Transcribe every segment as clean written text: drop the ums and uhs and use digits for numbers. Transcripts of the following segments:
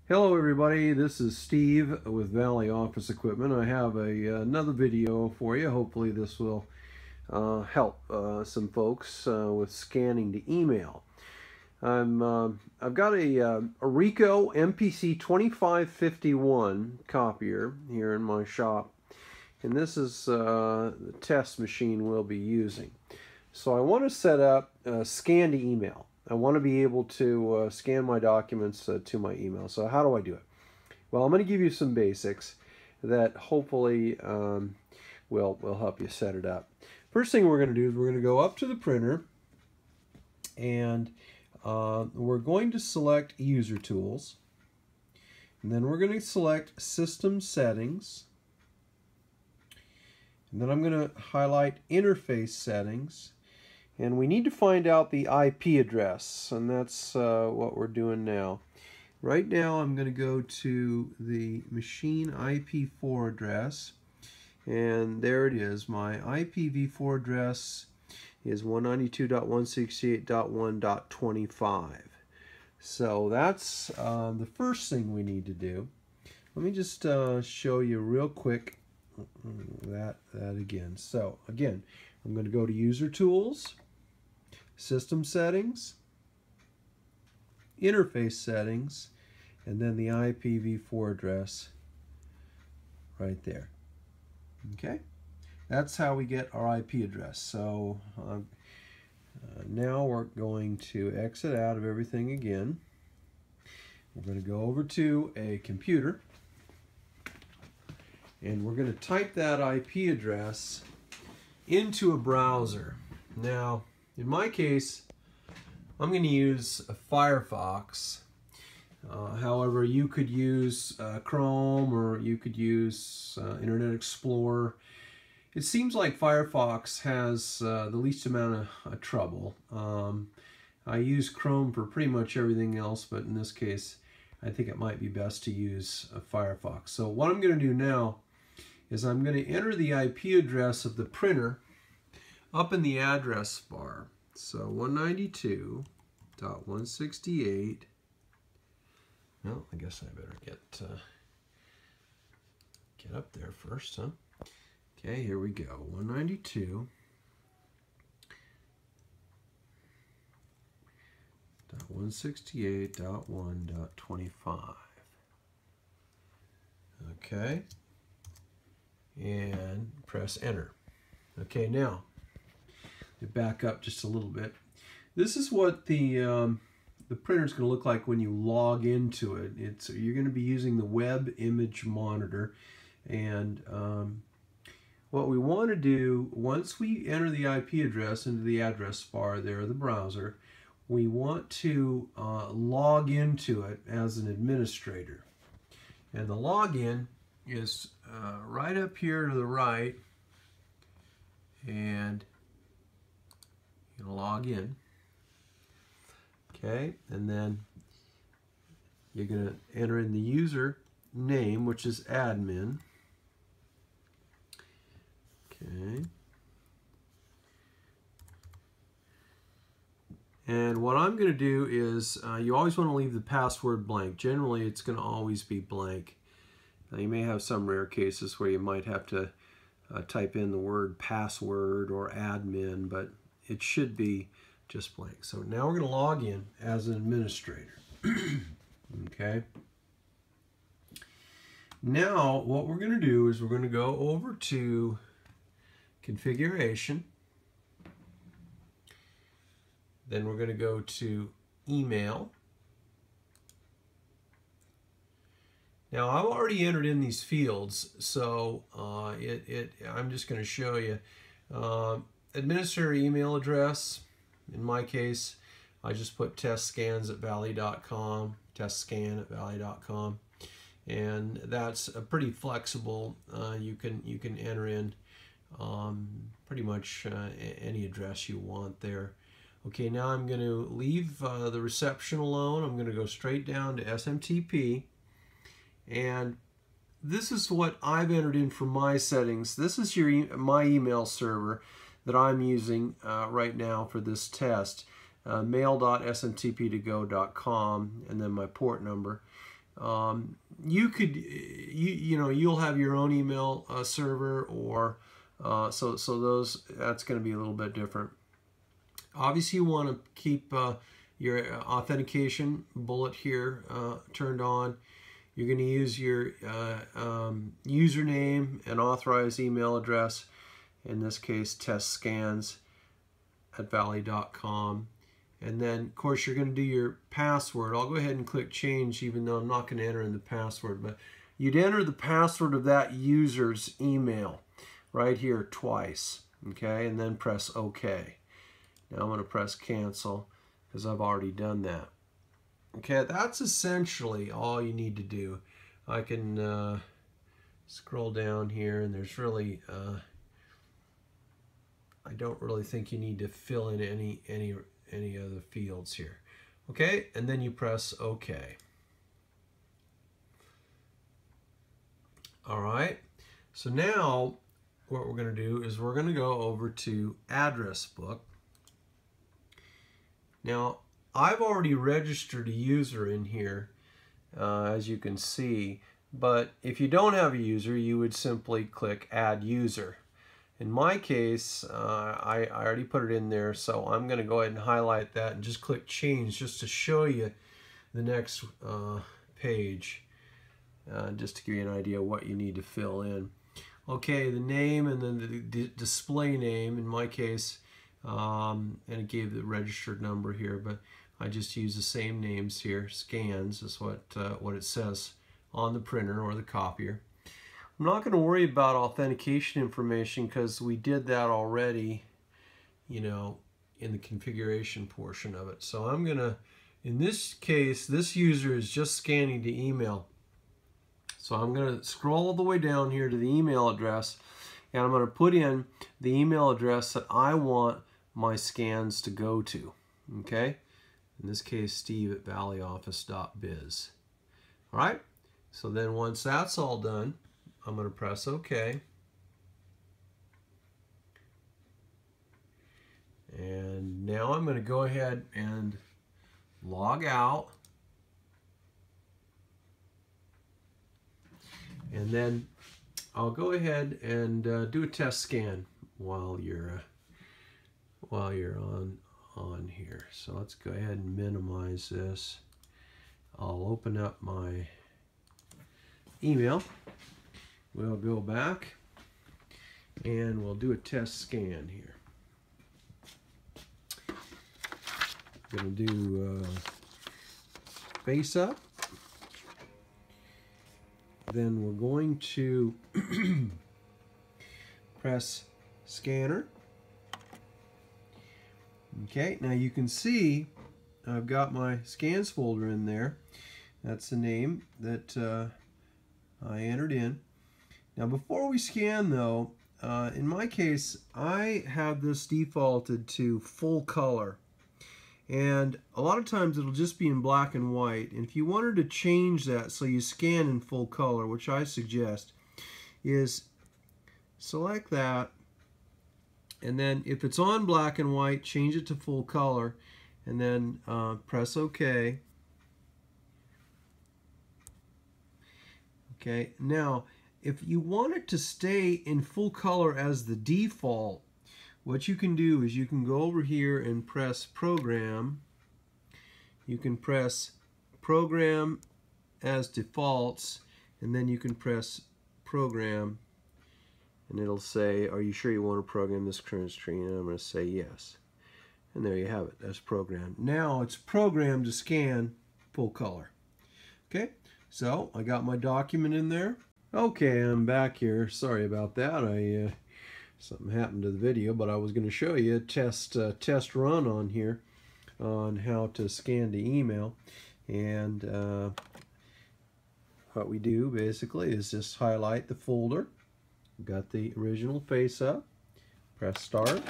Hello everybody, this is Steve with Valley Office Equipment. I have another video for you. Hopefully this will help some folks with scanning the email. I've got a Ricoh MPC 2551 copier here in my shop, and this is the test machine we'll be using. So I want to set up scan to email. I want to be able to scan my documents to my email. So how do I do it? Well, I'm going to give you some basics that hopefully will help you set it up. First thing we're going to do is we're going to go up to the printer, and we're going to select User Tools, and then we're going to select System Settings, and then I'm going to highlight Interface Settings. And we need to find out the IP address, and that's what we're doing now. Right now I'm going to go to the machine IPv4 address, and there it is. My IPv4 address is 192.168.1.25. So that's the first thing we need to do. Let me just show you real quick that again. So again, I'm going to go to User Tools, System Settings, Interface Settings, and then the IPv4 address right there. Okay, that's how we get our IP address. So now we're going to exit out of everything again. We're going to go over to a computer, and we're going to type that IP address into a browser. Now, in my case, I'm going to use Firefox. However, you could use Chrome, or you could use Internet Explorer. It seems like Firefox has the least amount of trouble. I use Chrome for pretty much everything else, but in this case, I think it might be best to use Firefox. So what I'm going to do now is I'm going to enter the IP address of the printer up in the address bar. So 192.168. Well, I guess I better get up there first, huh? Okay, here we go. 192.168.1.25. Okay, and press enter. Okay, now back up just a little bit. This is what the printer is going to look like when you log into it. You're going to be using the web image monitor, and what we want to do once we enter the IP address into the address bar there, the browser, we want to log into it as an administrator. And the login is right up here to the right, and you're going to log in. Okay, and then you're going to enter in the user name, which is admin. Okay. And what I'm going to do is, you always want to leave the password blank. Generally, it's going to always be blank. Now, you may have some rare cases where you might have to type in the word password or admin, but it should be just blank. So now we're going to log in as an administrator. Okay. Now what we're going to do is we're going to go over to configuration. Then we're going to go to email. Now I've already entered in these fields, so I'm just going to show you. Administrator email address. In my case, I just put testscans@valley.com, testscan@valley.com, and that's a pretty flexible. You can enter in pretty much any address you want there. Okay, now I'm going to leave the reception alone. I'm going to go straight down to SMTP, and this is what I've entered in for my settings. This is my email server that I'm using right now for this test, mail.smtp2go.com, and then my port number. You could, you'll have your own email server, or so that's going to be a little bit different. Obviously, you want to keep your authentication bullet here turned on. You're going to use your username and authorized email address. In this case, testscans@valley.com. And then, of course, you're going to do your password. I'll go ahead and click change, even though I'm not going to enter in the password. But you'd enter the password of that user's email right here twice. Okay, and then press OK. Now I'm going to press cancel because I've already done that. Okay, that's essentially all you need to do. I can scroll down here, and there's really I don't really think you need to fill in any other fields here. Okay, and then you press OK. All right, so now what we're going to do is we're going to go over to address book. Now, I've already registered a user in here, as you can see, but if you don't have a user, you would simply click Add User. In my case, I already put it in there, so I'm going to go ahead and highlight that and just click Change just to show you the next page, just to give you an idea what you need to fill in. Okay, the name and then the display name, in my case, and it gave the registered number here, but I just use the same names here. Scans is what it says on the printer or the copier. I'm not going to worry about authentication information because we did that already, in the configuration portion of it. So I'm going to, in this case, this user is just scanning the email. So I'm going to scroll all the way down here to the email address, and I'm going to put in the email address that I want my scans to go to. Okay? In this case, steve@valleyoffice.biz. All right? So then once that's all done, I'm going to press OK. And now I'm going to go ahead and log out. And then I'll go ahead and do a test scan while you're on here. So let's go ahead and minimize this. I'll open up my email. We'll go back and we'll do a test scan here. I'm going to do face up. Then we're going to press scanner. Okay, now you can see I've got my scans folder in there. That's the name that I entered in. Now before we scan though, in my case I have this defaulted to full color, and a lot of times it'll just be in black and white. And if you wanted to change that so you scan in full color, which I suggest, is select that, and then if it's on black and white, change it to full color, and then press OK. Okay, now if you want it to stay in full color as the default, what you can do is you can go over here and press Program. You can press Program as Defaults, and then you can press Program, and it'll say, are you sure you want to program this current screen? And I'm going to say yes. And there you have it. That's programmed. Now it's programmed to scan full color. Okay, so I got my document in there. Okay, I'm back here. Sorry about that. Something happened to the video, but I was going to show you a test run on here on how to scan the email. And what we do basically is just highlight the folder. We've got the original face up. Press start,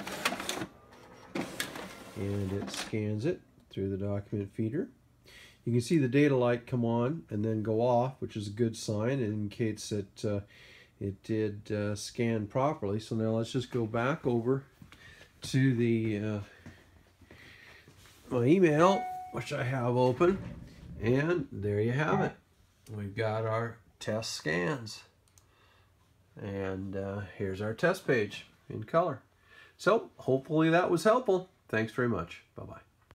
and it scans it through the document feeder. You can see the data light come on and then go off, which is a good sign. It indicates that it did scan properly. So now let's just go back over to the my email, which I have open, and there you have it. we've got our test scans. And here's our test page in color. So hopefully that was helpful. Thanks very much. Bye-bye.